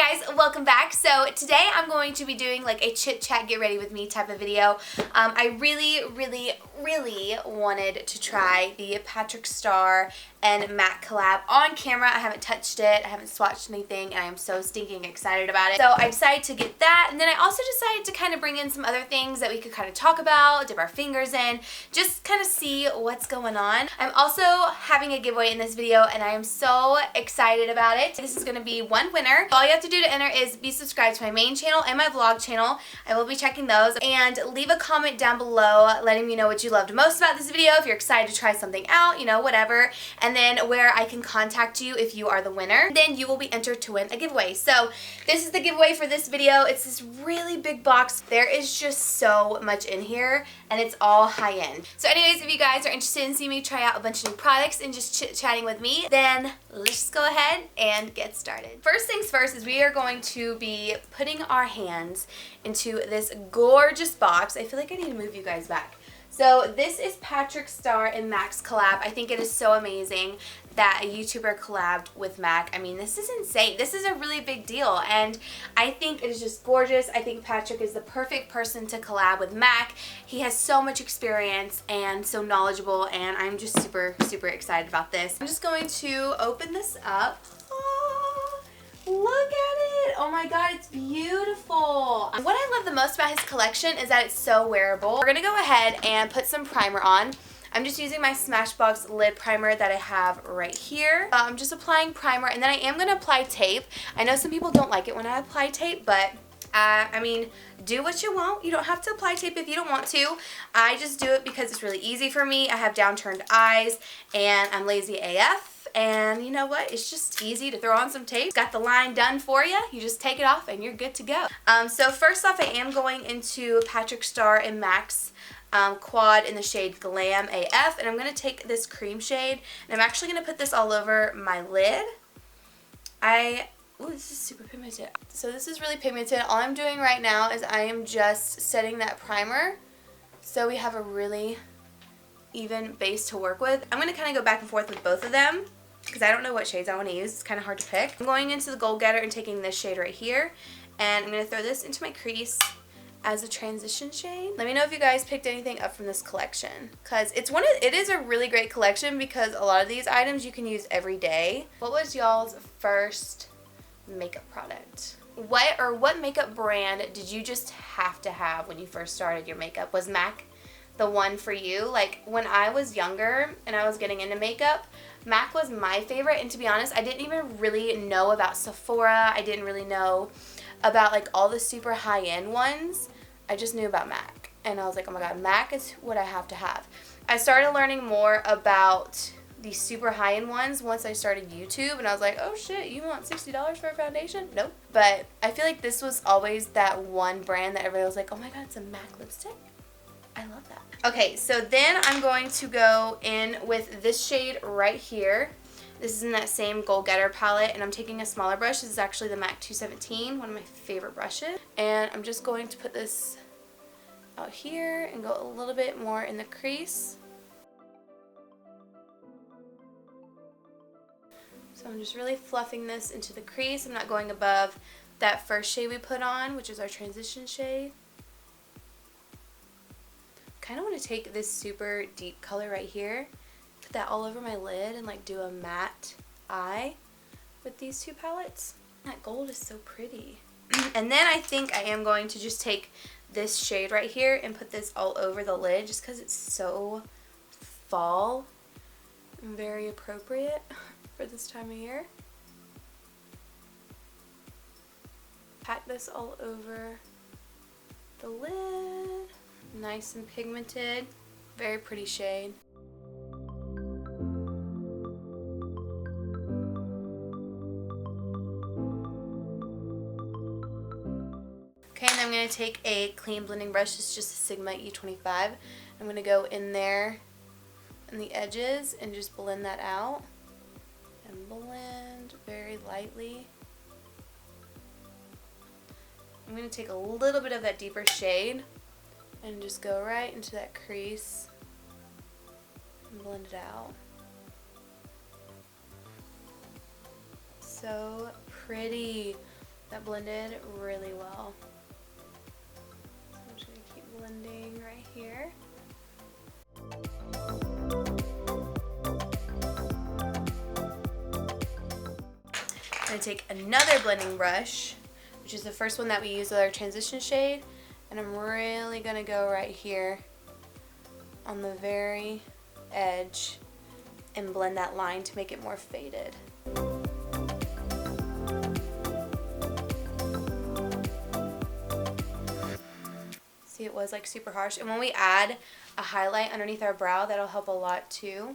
guys, welcome back. So today I'm going to be doing like a chit chat get ready with me type of video. I really wanted to try the Patrick Starr and MAC collab on camera. I haven't touched it, I haven't swatched anything, and I am so stinking excited about it. So I decided to get that, and then I also decided to kind of bring in some other things that we could kind of talk about, dip our fingers in, just kind of see what's going on. I'm also having a giveaway in this video, and I am so excited about it. This is going to be one winner. All you have to do to enter is be subscribed to my main channel and my vlog channel. I will be checking those, and leave a comment down below letting me know what you loved most about this video, if you're excited to try something out, you know, whatever, and then where I can contact you if you are the winner. Then you will be entered to win a giveaway. So this is the giveaway for this video. It's this really big box. There is just so much in here, and it's all high end. So anyways, if you guys are interested in seeing me try out a bunch of new products and just chit-chatting with me, then let's just go ahead and get started. First things first is we are going to be putting our hands into this gorgeous box. I feel like I need to move you guys back. So this is Patrick Starr and MAC's collab. I think it is so amazing that a YouTuber collabed with MAC. I mean, this is insane. This is a really big deal, and I think it is just gorgeous. I think Patrick is the perfect person to collab with MAC. He has so much experience and so knowledgeable, and I'm just super excited about this. I'm just going to open this up. Look at it! Oh my god, it's beautiful! What I love the most about his collection is that it's so wearable. We're gonna go ahead and put some primer on. I'm just using my Smashbox lid primer that I have right here. I'm just applying primer, and then I am gonna apply tape. I know some people don't like it when I apply tape, but I mean, do what you want. You don't have to apply tape if you don't want to. I just do it because it's really easy for me. I have downturned eyes, and I'm lazy AF. And you know what? It's just easy to throw on some tape. It's got the line done for you. You just take it off and you're good to go. So first off, I am going into Patrick Starr and MAC's quad in the shade Glam AF. And I'm going to take this cream shade, and I'm actually going to put this all over my lid. Ooh, this is super pigmented. So this is really pigmented. All I'm doing right now is I am just setting that primer so we have a really even base to work with. I'm going to kind of go back and forth with both of them because I don't know what shades I want to use. It's kind of hard to pick. I'm going into the Goal Getter and taking this shade right here, and I'm going to throw this into my crease as a transition shade. Let me know if you guys picked anything up from this collection, because it is a really great collection because a lot of these items you can use every day. What was y'all's first makeup product? What makeup brand did you just have to have when you first started your makeup? Was MAC the one for you? Like, when I was younger and I was getting into makeup, MAC was my favorite, and to be honest, I didn't even really know about Sephora. I didn't really know about like all the super high-end ones. I just knew about MAC, and I was like, oh my god, MAC is what I have to have. I started learning more about the super high-end ones once I started YouTube, and I was like, oh shit, you want $60 for a foundation? Nope. But I feel like this was always that one brand that everybody was like, oh my god, it's a MAC lipstick. I love that. Okay, so then I'm going to go in with this shade right here. This is in that same Goal Getter palette, and I'm taking a smaller brush. This is actually the MAC 217, one of my favorite brushes. And I'm just going to put this out here and go a little bit more in the crease. So I'm just really fluffing this into the crease. I'm not going above that first shade we put on, which is our transition shade. I kind of want to take this super deep color right here, put that all over my lid, and like do a matte eye with these two palettes. That gold is so pretty. And then I think I am going to just take this shade right here and put this all over the lid just because it's so fall and very appropriate for this time of year. Pack this all over the lid. Nice and pigmented. Very pretty shade. Okay, and I'm going to take a clean blending brush. It's just a Sigma E25. I'm going to go in there in the edges and just blend that out. And blend very lightly. I'm going to take a little bit of that deeper shade and just go right into that crease and blend it out. So pretty. That that blended really well. So I'm just going to keep blending right here. I'm going to take another blending brush, which is the first one that we use with our transition shade, and I'm really going to go right here on the very edge and blend that line to make it more faded. See, it was like super harsh, and when we add a highlight underneath our brow, that'll help a lot too.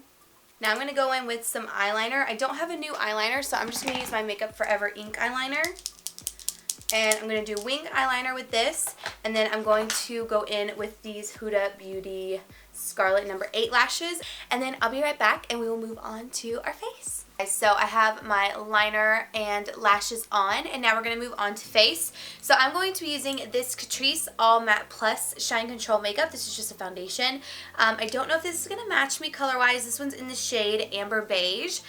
Now I'm going to go in with some eyeliner. I don't have a new eyeliner, so I'm just going to use my Makeup Forever ink eyeliner. And I'm going to do winged eyeliner with this, and then I'm going to go in with these Huda Beauty Scarlet No. 8 lashes, and then I'll be right back and we will move on to our face. So I have my liner and lashes on, and now we're going to move on to face. So I'm going to be using this Catrice All Matte Plus Shine Control Makeup. This is just a foundation. I don't know if this is going to match me color-wise. This one's in the shade Amber Beige,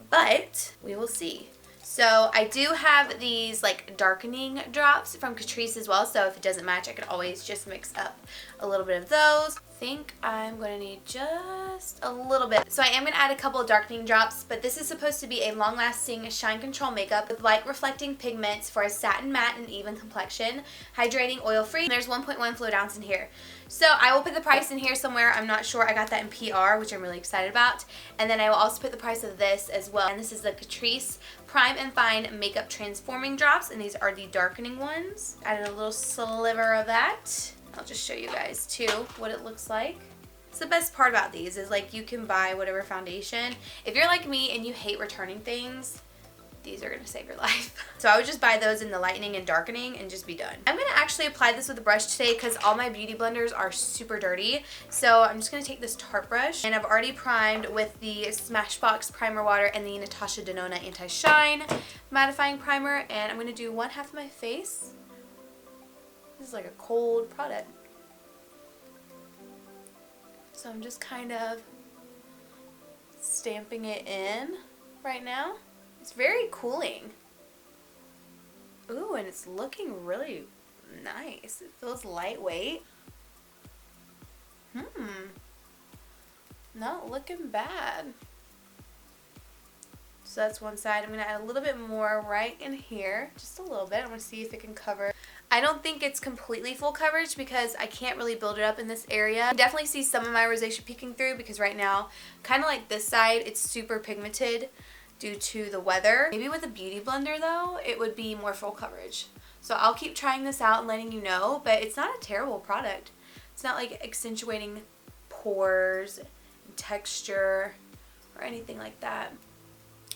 but we will see. So I do have these like darkening drops from Catrice as well, so if it doesn't match, I could always just mix up a little bit of those. I think I'm going to need just a little bit. So I am going to add a couple of darkening drops, but this is supposed to be a long-lasting shine control makeup with light reflecting pigments for a satin matte and even complexion, hydrating, oil-free. There's 1.1 fluid ounce in here. So I will put the price in here somewhere. I'm not sure. I got that in PR, which I'm really excited about. And then I will also put the price of this as well. And this is the Catrice Prime and Fine Makeup Transforming Drops, and these are the darkening ones. Added a little sliver of that. I'll just show you guys too what it looks like. It's the best part about these is like you can buy whatever foundation. If you're like me and you hate returning things, these are going to save your life. So I would just buy those in the lightening and darkening and just be done. I'm going to actually apply this with a brush today because all my beauty blenders are super dirty. So I'm just going to take this Tarte brush, and I've already primed with the Smashbox Primer Water and the Natasha Denona Anti-Shine Mattifying Primer, and I'm going to do one half of my face. This is like a cold product. So I'm just kind of stamping it in right now. It's very cooling. Ooh, and it's looking really nice. It feels lightweight. Not looking bad. So that's one side. I'm going to add a little bit more right in here. Just a little bit. I'm going to see if it can cover. I don't think it's completely full coverage because I can't really build it up in this area. I definitely see some of my rosacea peeking through because right now, kind of like this side, it's super pigmented due to the weather. Maybe with a beauty blender though, it would be more full coverage. So I'll keep trying this out and letting you know, but it's not a terrible product. It's not like accentuating pores and texture or anything like that.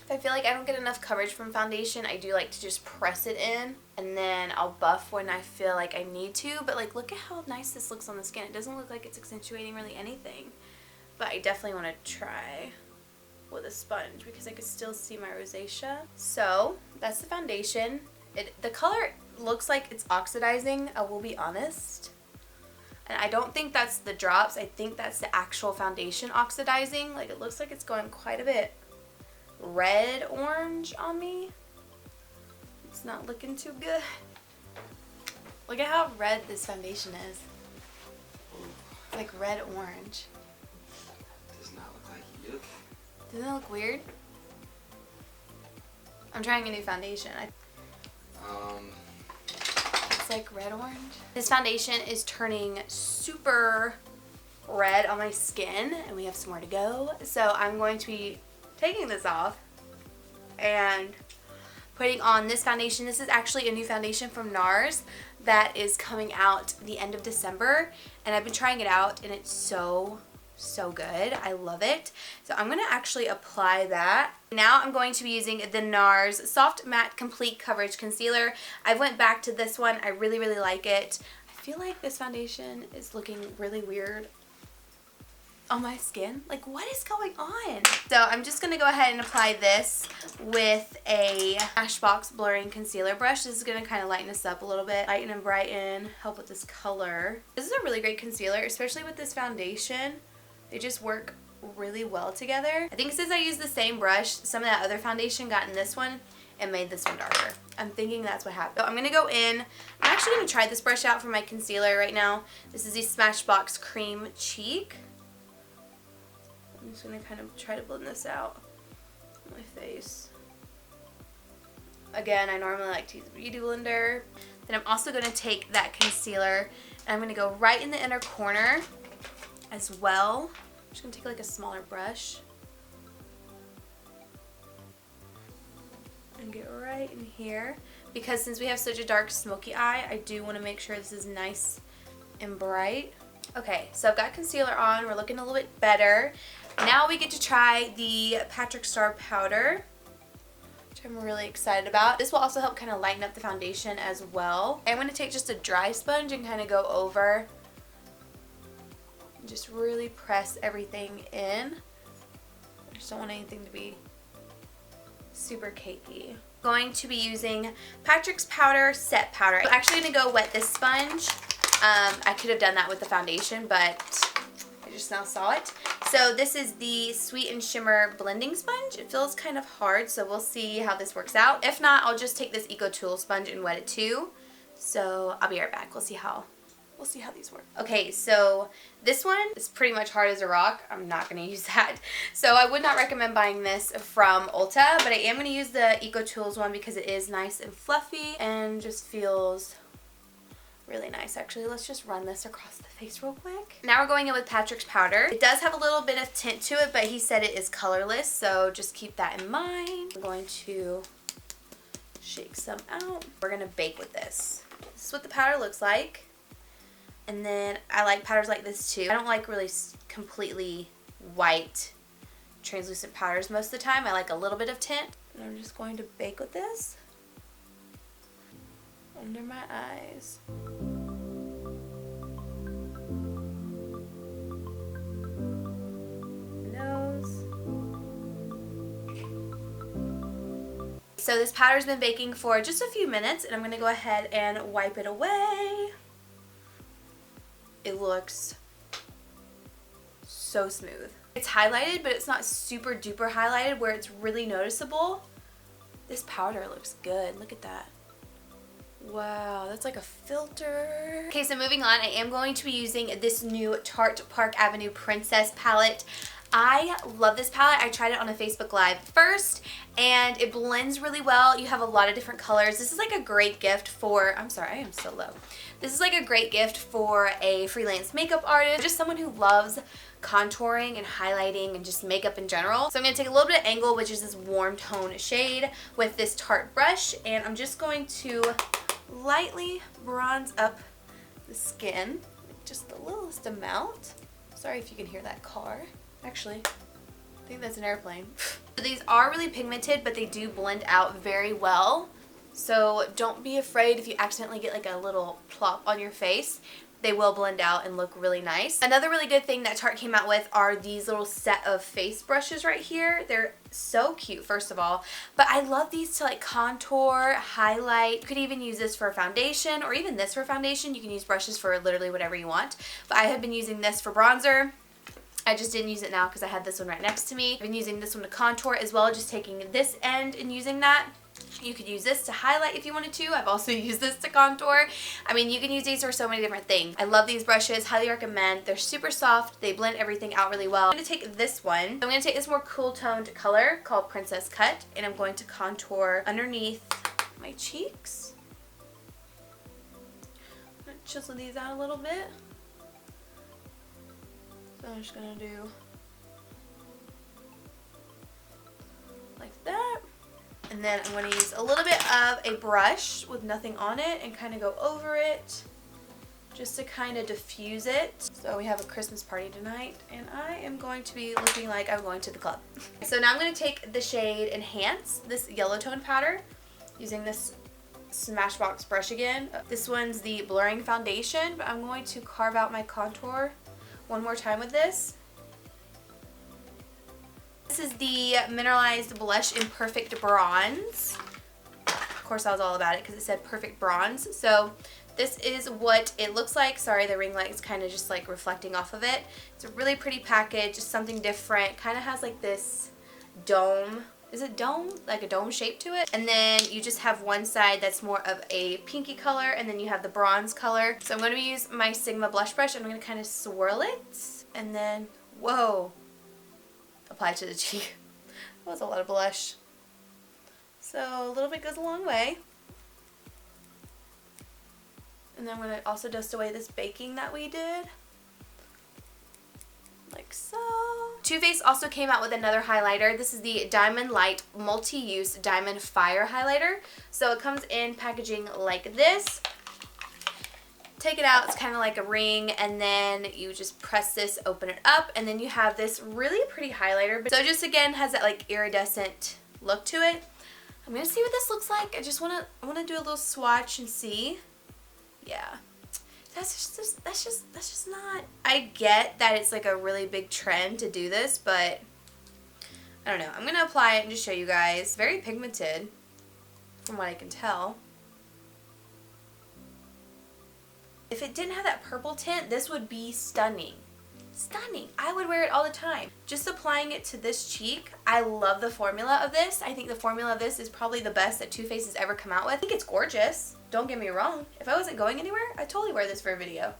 If I feel like I don't get enough coverage from foundation, I do like to just press it in and then I'll buff when I feel like I need to. But like, look at how nice this looks on the skin. It doesn't look like it's accentuating really anything. But I definitely want to try with a sponge because I could still see my rosacea. So that's the foundation. The color looks like it's oxidizing, I will be honest. And I don't think that's the drops. I think that's the actual foundation oxidizing. Like, it looks like it's going quite a bit red orange on me. It's not looking too good. Look at how red this foundation is. It's like red orange. Does not look like you. Doesn't it look weird? I'm trying a new foundation. It's like red orange. This foundation is turning super red on my skin and we have some more to go. So I'm going to be taking this off and putting on this foundation. This is actually a new foundation from NARS that is coming out the end of December, and I've been trying it out and it's so good. I love it. So I'm going to actually apply that. Now I'm going to be using the NARS Soft Matte Complete Coverage Concealer. I went back to this one. I really like it. I feel like this foundation is looking really weird on my skin. Like, what is going on? So I'm just going to go ahead and apply this with a Smashbox Blurring Concealer brush. This is going to kind of lighten us up a little bit. Lighten and brighten, help with this color. This is a really great concealer, especially with this foundation. They just work really well together. I think since I used the same brush, some of that other foundation got in this one and made this one darker. I'm thinking that's what happened. So I'm going to go in. I'm actually going to try this brush out for my concealer right now. This is the Smashbox Cream Cheek. I'm just going to kind of try to blend this out on my face. Again, I normally like to use a beauty blender. Then I'm also going to take that concealer and I'm going to go right in the inner corner as well. I'm just going to take like a smaller brush and get right in here, because since we have such a dark smoky eye, I do want to make sure this is nice and bright. Okay, so I've got concealer on. We're looking a little bit better. Now we get to try the Patrick Star powder, which I'm really excited about. This will also help kind of lighten up the foundation as well. I'm going to take just a dry sponge and kind of go over and just really press everything in. I just don't want anything to be super cakey. Going to be using Patrick's Powder Set Powder. I'm actually going to go wet this sponge. I could have done that with the foundation, but I just now saw it. So this is the Sweet and Shimmer Blending Sponge. It feels kind of hard, so we'll see how this works out. If not, I'll just take this Eco Tool sponge and wet it too. So I'll be right back. We'll see how these work. Okay, so this one is pretty much hard as a rock. I'm not going to use that. So I would not recommend buying this from Ulta, but I am going to use the Eco Tools one because it is nice and fluffy and just feels really nice. Actually, let's just run this across the face real quick. Now we're going in with Patrick's powder. It does have a little bit of tint to it, but he said it is colorless, so just keep that in mind. I'm going to shake some out. We're going to bake with this. This is what the powder looks like. And then I like powders like this too. I don't like really completely white translucent powders most of the time. I like a little bit of tint. And I'm just going to bake with this under my eyes. Nose. So this powder's been baking for just a few minutes, and I'm going to go ahead and wipe it away. It looks so smooth. It's highlighted, but it's not super duper highlighted where it's really noticeable. This powder looks good. Look at that. Wow, that's like a filter. Okay, so moving on, I am going to be using this new Tarte Park Avenue Princess palette. I love this palette. I tried it on a Facebook Live first, and it blends really well. You have a lot of different colors. This is like a great gift for, I'm sorry, I am so low. This is like a great gift for a freelance makeup artist, just someone who loves contouring and highlighting and just makeup in general. So I'm going to take a little bit of Angle, which is this warm tone shade, with this Tarte brush, and I'm just going to lightly bronze up the skin, just the littlest amount. Sorry if you can hear that car. Actually, I think that's an airplane. These are really pigmented, but they do blend out very well. So don't be afraid if you accidentally get like a little plop on your face. They will blend out and look really nice. Another really good thing that Tarte came out with are these little set of face brushes right here. They're so cute, first of all. But I love these to like contour, highlight. You could even use this for foundation, or even this for foundation. You can use brushes for literally whatever you want. But I have been using this for bronzer. I just didn't use it now because I had this one right next to me. I've been using this one to contour as well, just taking this end and using that. You could use this to highlight if you wanted to. I've also used this to contour. I mean, you can use these for so many different things. I love these brushes. Highly recommend. They're super soft. They blend everything out really well. I'm going to take this one. I'm going to take this more cool toned color called Princess Cut, and I'm going to contour underneath my cheeks. I'm going to chisel these out a little bit. So I'm just going to do like that. And then I'm going to use a little bit of a brush with nothing on it and kind of go over it just to kind of diffuse it. So we have a Christmas party tonight, and I am going to be looking like I'm going to the club. So now I'm going to take the shade Enhance, this yellow tone powder, using this Smashbox brush again. This one's the blurring foundation, but I'm going to carve out my contour one more time with this. This is the Mineralized Blush in Perfect Bronze. Of course, I was all about it because it said Perfect Bronze. So this is what it looks like. Sorry, the ring light is kind of just like reflecting off of it. It's a really pretty package, just something different. Kind of has like this dome is it dome? Like a dome shape to it. And then you just have one side that's more of a pinky color, and then you have the bronze color. So I'm going to use my Sigma blush brush, and I'm going to kind of swirl it, and then, whoa, apply to the cheek. That was a lot of blush. So a little bit goes a long way. And then I'm going to also dust away this baking that we did. Like so. Too Faced also came out with another highlighter. This is the Diamond Light Multi-Use Diamond Fire Highlighter. So it comes in packaging like this. Take it out, it's kind of like a ring, and then you just press this, open it up, and then you have this really pretty highlighter. So it just again has that like iridescent look to it. I'm gonna see what this looks like. I wanna do a little swatch and see. Yeah. That's just not, I get that it's like a really big trend to do this, but I don't know. I'm going to apply it and just show you guys. Very pigmented from what I can tell. If it didn't have that purple tint, this would be stunning. Stunning. I would wear it all the time. Just applying it to this cheek, I love the formula of this. I think the formula of this is probably the best that Too Faced has ever come out with. I think it's gorgeous. Don't get me wrong. If I wasn't going anywhere, I'd totally wear this for a video.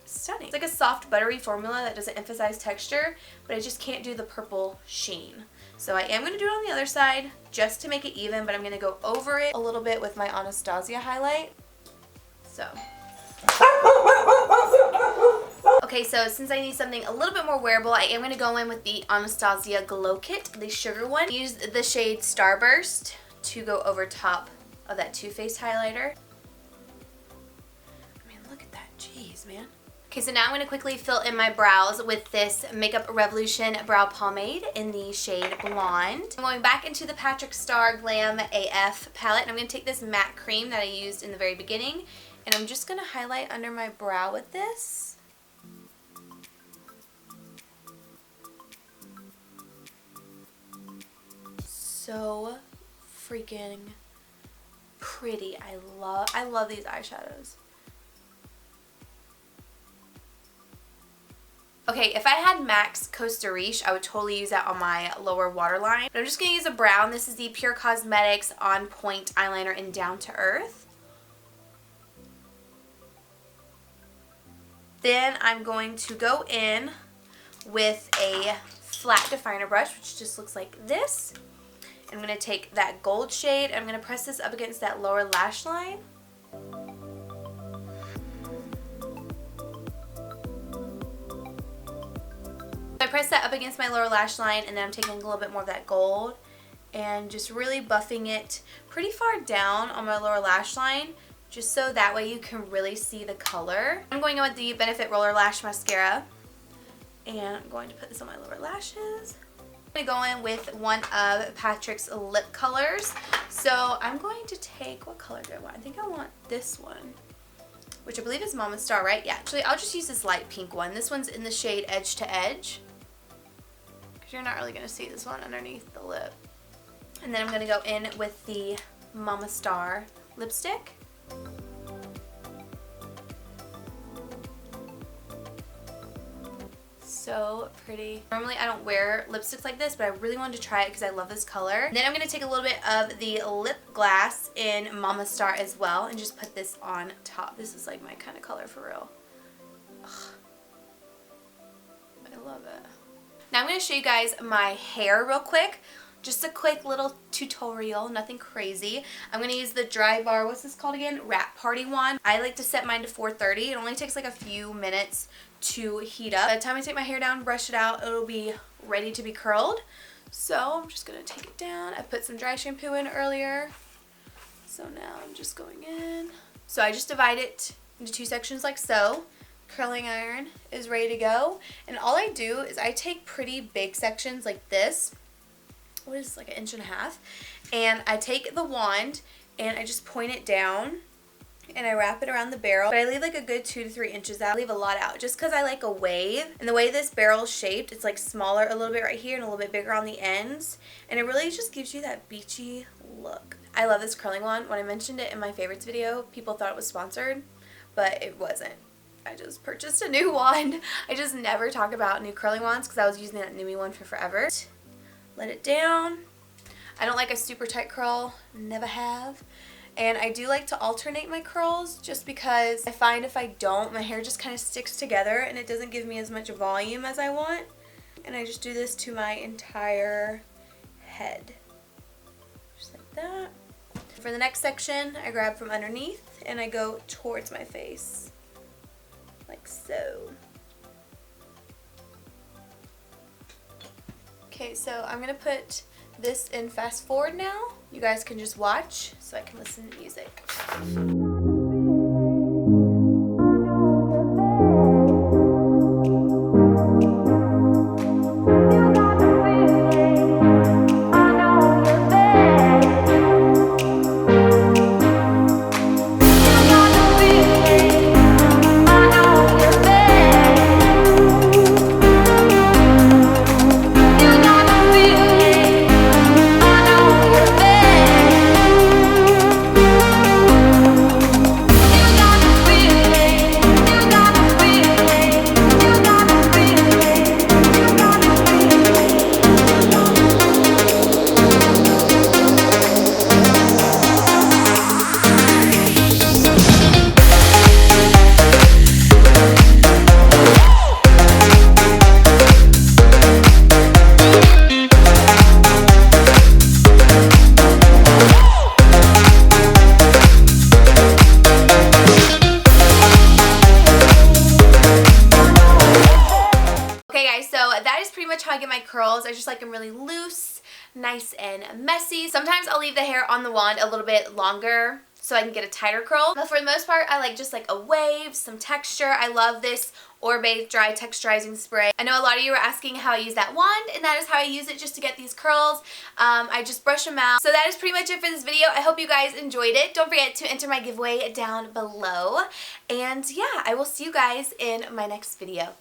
Stunning. It's like a soft, buttery formula that doesn't emphasize texture, but I just can't do the purple sheen. So I am going to do it on the other side just to make it even, but I'm going to go over it a little bit with my Anastasia highlight. So. Okay, so since I need something a little bit more wearable, I am going to go in with the Anastasia Glow Kit, the sugar one. Use the shade Starburst to go over top of that Too Faced highlighter. I mean, look at that. Jeez, man. Okay, so now I'm going to quickly fill in my brows with this Makeup Revolution Brow Pomade in the shade Blonde. I'm going back into the Patrick Star Glam AF palette, and I'm going to take this matte cream that I used in the very beginning, and I'm just going to highlight under my brow with this. So freaking pretty. I love these eyeshadows. Okay, if I had MAC's Costa Riche, I would totally use that on my lower waterline. But I'm just going to use a brown. This is the Pure Cosmetics On Point Eyeliner in Down to Earth. Then I'm going to go in with a flat definer brush, which just looks like this. I'm going to take that gold shade, I'm going to press this up against that lower lash line. I press that up against my lower lash line, and then I'm taking a little bit more of that gold and just really buffing it pretty far down on my lower lash line, just so that way you can really see the color. I'm going in with the Benefit Roller Lash Mascara, and I'm going to put this on my lower lashes. I'm going to go in with one of Patrick's lip colors. So I'm going to take, what color do I want? I think I want this one, which I believe is Mama Star, right? Yeah, actually I'll just use this light pink one. This one's in the shade Edge to Edge, because you're not really going to see this one underneath the lip. And then I'm going to go in with the Mama Star lipstick. So pretty. Normally I don't wear lipsticks like this, but I really wanted to try it because I love this color. And then I'm going to take a little bit of the lip glass in Mama Star as well and just put this on top. This is like my kind of color for real. Ugh. I love it. Now I'm going to show you guys my hair real quick. Just a quick little tutorial, nothing crazy. I'm going to use the Drybar, what's this called again? Wrap Party wand. I like to set mine to 430. It only takes like a few minutes to heat up. By the time I take my hair down, brush it out, it'll be ready to be curled. So I'm just going to take it down. I put some dry shampoo in earlier. So now I'm just going in. So I just divide it into two sections like so. Curling iron is ready to go. And all I do is I take pretty big sections like this. What is this, like 1.5 inches? And I take the wand and I just point it down and I wrap it around the barrel, but I leave like a good 2 to 3 inches out. I leave a lot out just because I like a wave, and the way this barrel is shaped, it's like smaller a little bit right here and a little bit bigger on the ends, and it really just gives you that beachy look. I love this curling wand. When I mentioned it in my favorites video, people thought it was sponsored, but it wasn't. I just purchased a new wand. I just never talk about new curling wands because I was using that Numi one for forever. let it down. I don't like a super tight curl, never have. And I do like to alternate my curls just because I find if I don't, my hair just kind of sticks together and it doesn't give me as much volume as I want. And I just do this to my entire head. Just like that. For the next section, I grab from underneath and I go towards my face. Like so. Okay, so I'm going to put this in fast forward now. You guys can just watch so I can listen to music. How I get my curls. I just like them really loose, nice and messy. Sometimes I'll leave the hair on the wand a little bit longer so I can get a tighter curl. But for the most part, I like just like a wave, some texture. I love this Orbe Dry Texturizing Spray. I know a lot of you were asking how I use that wand, and that is how I use it just to get these curls. I just brush them out. So that is pretty much it for this video. I hope you guys enjoyed it. Don't forget to enter my giveaway down below. And yeah, I will see you guys in my next video.